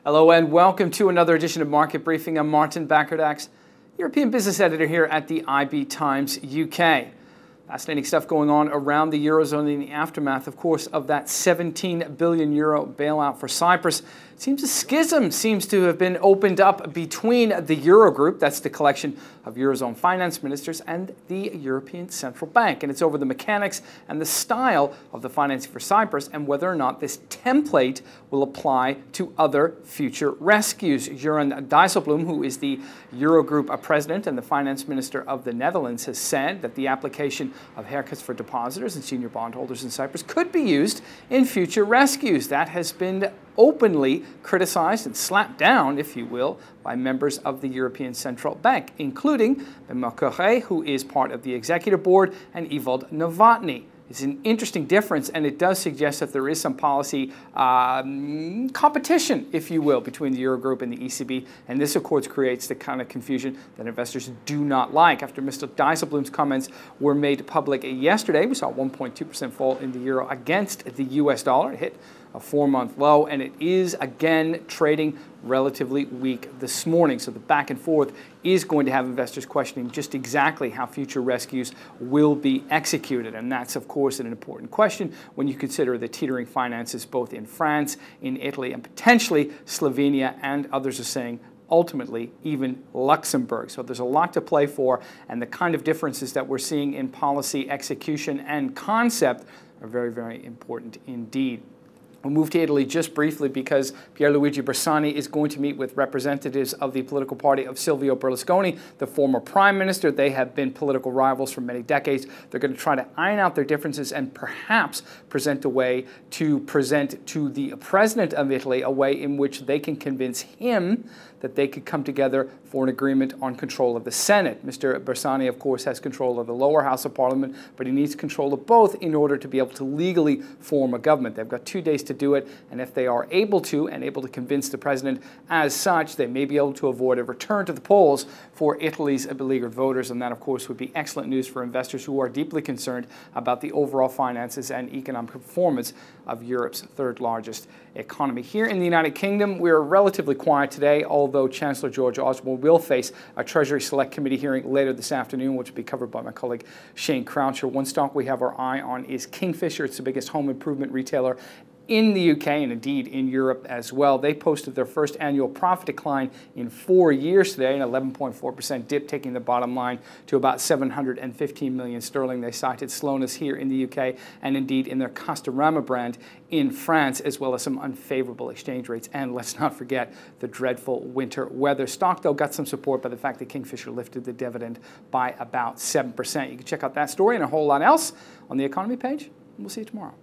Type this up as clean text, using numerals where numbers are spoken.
Hello and welcome to another edition of Market Briefing. I'm Martin Bakkerdax, European business editor here at the IB Times UK. Fascinating stuff going on around the Eurozone in the aftermath, of course, of that 17 billion euro bailout for Cyprus. It seems a schism seems to have been opened up between the Eurogroup, that's the collection of Eurozone finance ministers, and the European Central Bank. And it's over the mechanics and the style of the financing for Cyprus and whether or not this template will apply to other future rescues. Jeroen Dijsselbloem, who is the Eurogroup president and the finance minister of the Netherlands, has said that the application of haircuts for depositors and senior bondholders in Cyprus could be used in future rescues. That has been openly criticized and slapped down, if you will, by members of the European Central Bank, including Benoît Cœuré, who is part of the executive board, and Evald Novotny. It's an interesting difference, and it does suggest that there is some policy competition, if you will, between the Eurogroup and the ECB, and this, of course, creates the kind of confusion that investors do not like. After Mr. Dijsselbloem's comments were made public yesterday, we saw a 1.2% fall in the euro against the US dollar. It hit a 4-month low, and it is again trading relatively weak this morning. So the back and forth is going to have investors questioning just exactly how future rescues will be executed. And that's, of course, an important question when you consider the teetering finances both in France, in Italy, and potentially Slovenia, and others are saying ultimately even Luxembourg. So there's a lot to play for, and the kind of differences that we're seeing in policy execution and concept are very, very important indeed. We'll move to Italy just briefly because Pierluigi Bersani is going to meet with representatives of the political party of Silvio Berlusconi, the former prime minister. They have been political rivals for many decades. They're going to try to iron out their differences and perhaps present a way to present to the president of Italy a way in which they can convince him that they could come together for an agreement on control of the Senate. Mr. Bersani, of course, has control of the lower house of parliament, but he needs control of both in order to be able to legally form a government. They've got 2 days to do it, and if they are able to convince the president as such, they may be able to avoid a return to the polls for Italy's beleaguered voters, and that, of course, would be excellent news for investors who are deeply concerned about the overall finances and economic performance of Europe's third largest economy. Here in the United Kingdom, we're relatively quiet today, although Chancellor George Osborne will face a Treasury Select Committee hearing later this afternoon, which will be covered by my colleague Shane Croucher. One stock we have our eye on is Kingfisher. It's the biggest home improvement retailer in the UK and indeed in Europe as well. They posted their first annual profit decline in 4 years today, an 11.4% dip, taking the bottom line to about 715 million sterling. They cited slowness here in the UK and indeed in their Castorama brand in France, as well as some unfavorable exchange rates. And let's not forget the dreadful winter weather. Stock, though, got some support by the fact that Kingfisher lifted the dividend by about 7%. You can check out that story and a whole lot else on the economy page. We'll see you tomorrow.